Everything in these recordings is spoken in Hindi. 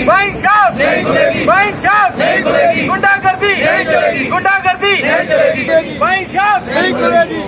वाइन शॉप नहीं खुलेगी, वाइन शॉप नहीं खुलेगी, गुंडागर्दी नहीं चलेगी, गुंडागर्दी नहीं चलेगी, वाइन शॉप नहीं खुलेगी।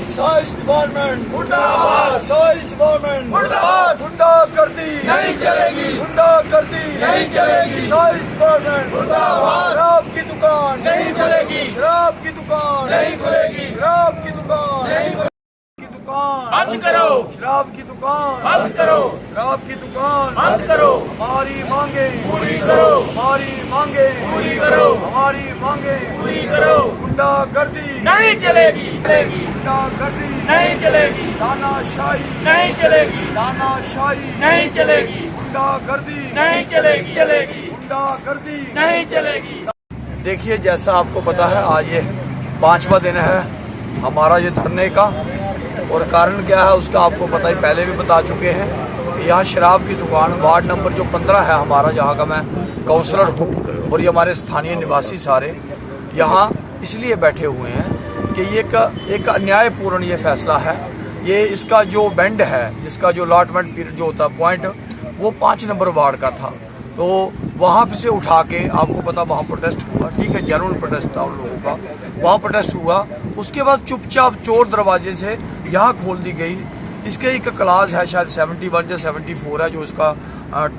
एक्साइज डिपार्टमेंट मुर्दाबाद, एक्साइज डिपार्टमेंट मुर्दाबाद, गुंडागर्दी नहीं चलेगी, गुंडागर्दी नहीं चलेगी, एक्साइज डिपार्टमेंट मुर्दाबाद, शराब की दुकान नहीं चलेगी, शराब की दुकान नहीं खुलेगी, शराब की दुकान नहीं की दुकान बंद करो, शराब की दुकान बंद करो, शराब की दुकान बंद करो, हमारी मांगे पूरी करो, हमारी मांगे पूरी करो, हमारी मांगे पूरी करो, गुंडागर्दी नहीं चलेगी, चलेगी, गुंडागर्दी नहीं चलेगी, तानाशाही नहीं चलेगी, तानाशाही नहीं चलेगी, गुंडागर्दी नहीं चलेगी, चलेगी, गुंडागर्दी नहीं चलेगी। देखिए, जैसा आपको पता है, आज ये 5वां दिन है हमारा ये धरने का, और कारण क्या है उसका आपको पता ही, पहले भी बता चुके हैं। यहाँ शराब की दुकान वार्ड नंबर जो 15 है हमारा, जहाँ का मैं काउंसलर हूँ, और ये हमारे स्थानीय निवासी सारे यहाँ इसलिए बैठे हुए हैं कि ये एक अन्यायपूर्ण ये फैसला है। ये इसका जो बेंड है, जिसका जो अलॉटमेंट पीरियड जो होता है पॉइंट, वो 5 नंबर वार्ड का था, तो वहाँ से उठा के आपको पता वहाँ प्रोटेस्ट हुआ, ठीक है, जेन्युइन प्रोटेस्ट था उन लोगों का, वहाँ प्रोटेस्ट हुआ। उसके बाद चुपचाप चोर दरवाजे से यहाँ खोल दी गई। इसके एक क्लास है शायद 71 या 74 है, जो इसका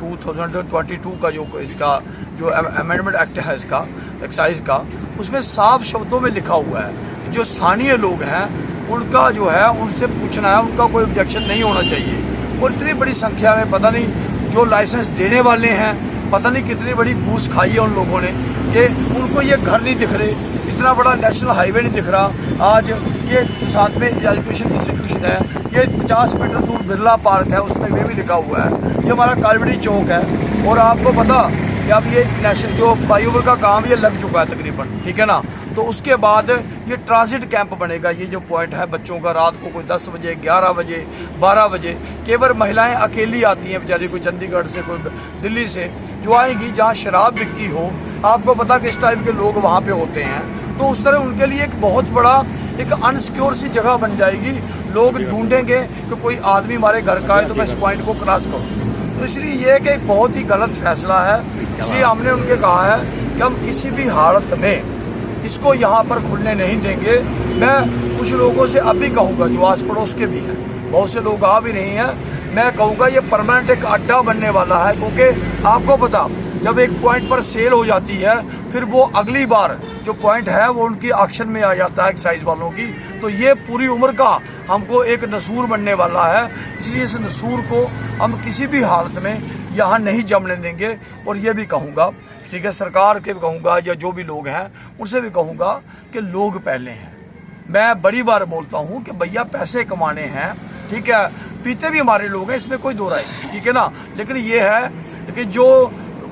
2022 का जो इसका जो अमेंडमेंट एक्ट है इसका एक्साइज का, उसमें साफ शब्दों में लिखा हुआ है जो स्थानीय लोग हैं उनका जो है उनसे पूछना है, उनका कोई ऑब्जेक्शन नहीं होना चाहिए। और इतनी बड़ी संख्या में पता नहीं जो लाइसेंस देने वाले हैं, पता नहीं कितनी बड़ी घूस खाई है उन लोगों ने कि उनको ये घर नहीं दिख रहे, इतना बड़ा नेशनल हाईवे नहीं दिख रहा। आज ये साथ में एजुकेशन इंस्टीट्यूशन है, ये 50 मीटर दूर बिरला पार्क है, उसमें ये भी लिखा हुआ है। ये हमारा कालवड़ी चौक है, और आपको पता कि अब ये नेशनल जो फ्लाईओवर का काम ये लग चुका है तकरीबन, ठीक है ना। तो उसके बाद ये ट्रांजिट कैंप बनेगा। ये जो पॉइंट है बच्चों का, रात को कोई 10 बजे, 11 बजे, 12 बजे केवल महिलाएं अकेली आती हैं बेचारी, कोई चंडीगढ़ से, कोई दिल्ली से, जो आएंगी जहाँ शराब बिकती हो। आपको पता कि इस टाइप के लोग वहाँ पे होते हैं, तो उस तरह उनके लिए एक बहुत बड़ा एक अनसिक्योर सी जगह बन जाएगी। लोग ढूंढेंगे कि कोई आदमी हमारे घर का है तो मैं इस पॉइंट को क्रॉस करूँ। तो इसलिए ये कि एक बहुत ही गलत फैसला है। इसलिए हमने उनके कहा है कि हम किसी भी हालत में इसको यहाँ पर खुलने नहीं देंगे। मैं कुछ लोगों से अभी कहूँगा, जो आस पड़ोस के भी हैं, बहुत से लोग आ भी नहीं हैं, मैं कहूँगा ये परमानेंट एक अड्डा बनने वाला है। क्योंकि आपको पता, जब एक पॉइंट पर सेल हो जाती है, फिर वो अगली बार जो पॉइंट है वो उनकी ऑक्शन में आ जाता है एक्साइज वालों की। तो ये पूरी उम्र का हमको एक नसूर बनने वाला है। इसलिए इस नसूर को हम किसी भी हालत में यहाँ नहीं जमने देंगे। और ये भी कहूँगा, ठीक है, सरकार के भी कहूँगा या जो भी लोग हैं उनसे भी कहूँगा कि लोग पहले हैं। मैं बड़ी बार बोलता हूँ कि भैया पैसे कमाने हैं, ठीक है, पीते भी हमारे लोग हैं, इसमें कोई दो राय, ठीक है ना। लेकिन ये है कि जो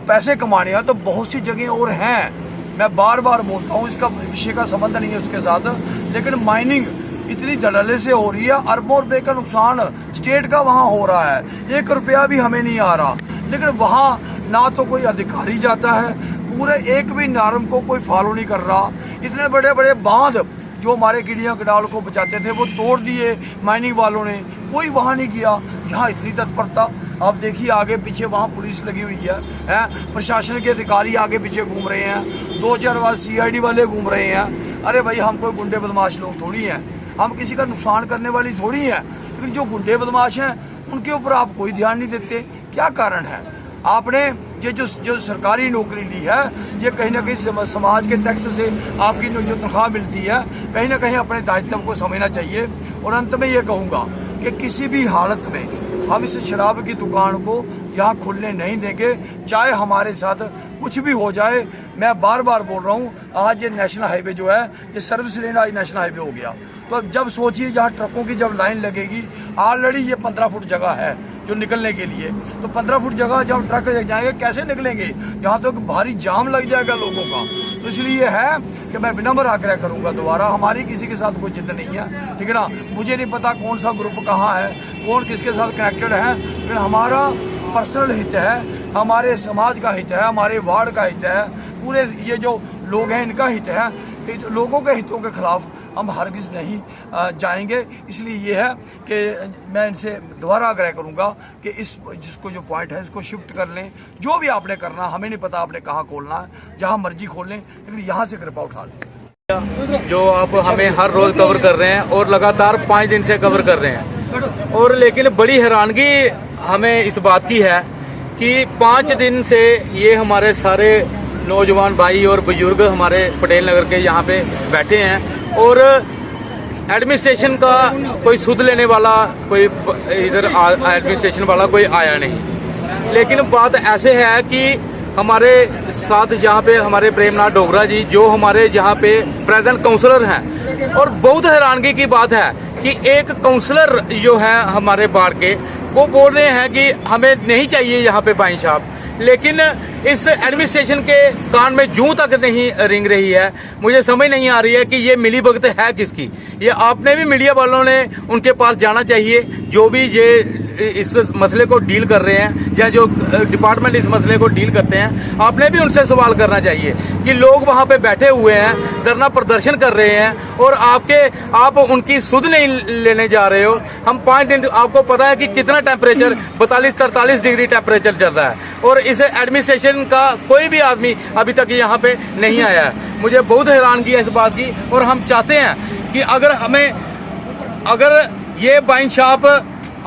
पैसे कमाने हैं तो बहुत सी जगह और हैं। मैं बार बार बोलता हूँ, इसका विषय का संबंध नहीं है उसके साथ, लेकिन माइनिंग इतनी धड़ल्ले से हो रही है, अरबों रुपए का नुकसान स्टेट का वहाँ हो रहा है, 1 रुपया भी हमें नहीं आ रहा। लेकिन वहाँ ना तो कोई अधिकारी जाता है, पूरे एक भी नॉर्म को कोई फॉलो नहीं कर रहा। इतने बड़े बड़े बांध जो हमारे कीड़ियाँ कडाल को बचाते थे वो तोड़ दिए माइनिंग वालों ने, कोई वहाँ नहीं गया। यहाँ इतनी तत्परता, आप देखिए आगे पीछे वहाँ पुलिस लगी हुई है, प्रशासन के अधिकारी आगे पीछे घूम रहे हैं, 2-4 बार CID वाले घूम रहे हैं। अरे भाई, हम कोई गुंडे बदमाश लोग थोड़ी हैं, हम किसी का नुकसान करने वाली थोड़ी हैं। लेकिन जो गुंडे बदमाश हैं उनके ऊपर आप कोई ध्यान नहीं देते। क्या कारण है? आपने ये जो सरकारी नौकरी ली है, ये कहीं ना कहीं समाज के टैक्स से आपकी जो तनख्वाह मिलती है, कहीं ना कहीं अपने दायित्व को समझना चाहिए। और अंत में ये कहूँगा कि किसी भी हालत में हम इस शराब की दुकान को यहाँ खुलने नहीं देंगे, चाहे हमारे साथ कुछ भी हो जाए। मैं बार बार बोल रहा हूँ, आज ये नेशनल हाईवे जो है, ये सर्विस लेन आज नेशनल हाईवे हो गया। तो अब जब सोचिए, जहाँ ट्रकों की जब लाइन लगेगी, ऑलरेडी ये 15 फुट जगह है जो निकलने के लिए, तो 15 फुट जगह जब ट्रक जाएंगे कैसे निकलेंगे? यहाँ तो भारी जाम लग जाएगा लोगों का। तो इसलिए है कि मैं विनम्र आग्रह करूँगा दोबारा, हमारी किसी के साथ कोई जिद नहीं है, ठीक है ना। मुझे नहीं पता कौन सा ग्रुप कहाँ है, कौन किसके साथ कनेक्टेड है, लेकिन हमारा पर्सनल हित है, हमारे समाज का हित है, हमारे वार्ड का हित है, पूरे ये जो लोग हैं इनका हित है। लोगों के हितों के खिलाफ हम हरगिज़ नहीं जाएंगे। इसलिए ये है कि मैं इनसे दोबारा आग्रह करूँगा कि इस जिसको जो पॉइंट है इसको शिफ्ट कर लें। जो भी आपने करना, हमें नहीं पता आपने कहाँ खोलना है, जहाँ मर्जी खोल लें, लेकिन यहाँ से कृपा उठा लें। जो आप हमें हर रोज़ कवर कर रहे हैं और लगातार 5 दिन से कवर कर रहे हैं, और लेकिन बड़ी हैरानगी हमें इस बात की है कि 5 दिन से ये हमारे सारे नौजवान भाई और बुजुर्ग हमारे पटेल नगर के यहाँ पे बैठे हैं और एडमिनिस्ट्रेशन का कोई सुध लेने वाला, कोई इधर एडमिनिस्ट्रेशन वाला कोई आया नहीं। लेकिन बात ऐसे है कि हमारे साथ यहाँ पे हमारे प्रेमनाथ डोगरा जी, जो हमारे यहाँ पे प्रेजेंट काउंसलर हैं, और बहुत हैरानगी की बात है कि एक काउंसलर जो है हमारे बाढ़ के, वो बोल रहे हैं कि हमें नहीं चाहिए यहाँ पे वाइन शॉप, लेकिन इस एडमिनिस्ट्रेशन के कान में जूं तक नहीं रिंग रही है। मुझे समझ नहीं आ रही है कि ये मिली भगत है किसकी। ये आपने भी, मीडिया वालों ने उनके पास जाना चाहिए, जो भी ये इस मसले को डील कर रहे हैं या जो डिपार्टमेंट इस मसले को डील करते हैं, आपने भी उनसे सवाल करना चाहिए कि लोग वहाँ पे बैठे हुए हैं, धरना प्रदर्शन कर रहे हैं और आप उनकी सुध नहीं लेने जा रहे हो। हम 5 दिन, आपको पता है कि कितना टेम्परेचर 42-43 डिग्री टेम्परेचर चल रहा है, और इस एडमिनिस्ट्रेशन का कोई भी आदमी अभी तक यहाँ पे नहीं आया है। मुझे बहुत हैरानगी है इस बात की, और हम चाहते हैं कि अगर ये वाइन शॉप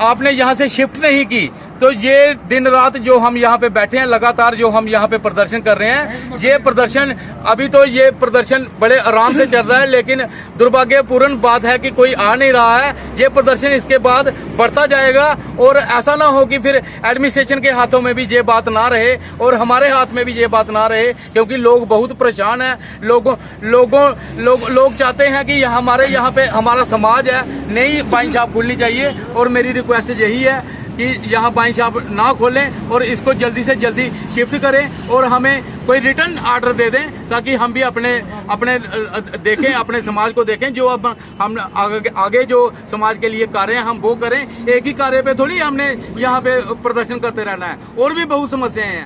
आपने यहाँ से शिफ्ट नहीं की, तो ये दिन रात जो हम यहाँ पे बैठे हैं, लगातार जो हम यहाँ पे प्रदर्शन कर रहे हैं, ये प्रदर्शन अभी तो ये प्रदर्शन बड़े आराम से चल रहा है, लेकिन दुर्भाग्यपूर्ण बात है कि कोई आ नहीं रहा है। ये प्रदर्शन इसके बाद बढ़ता जाएगा, और ऐसा ना हो कि फिर एडमिनिस्ट्रेशन के हाथों में भी ये बात ना रहे और हमारे हाथ में भी ये बात ना रहे, क्योंकि लोग बहुत परेशान हैं। लोग चाहते हैं कि हमारे यहाँ पे हमारा समाज है, नई वाइन शॉप खुलनी चाहिए, और मेरी रिक्वेस्ट यही है कि यहाँ वाइन शॉप ना खोलें और इसको जल्दी से जल्दी शिफ्ट करें, और हमें कोई रिटर्न ऑर्डर दे दें, ताकि हम भी अपने देखें, अपने समाज को देखें। जो अब हम आगे जो समाज के लिए कार्य हैं हम वो करें। एक ही कार्य पे थोड़ी हमने यहाँ पे प्रदर्शन करते रहना है, और भी बहुत समस्याएं हैं।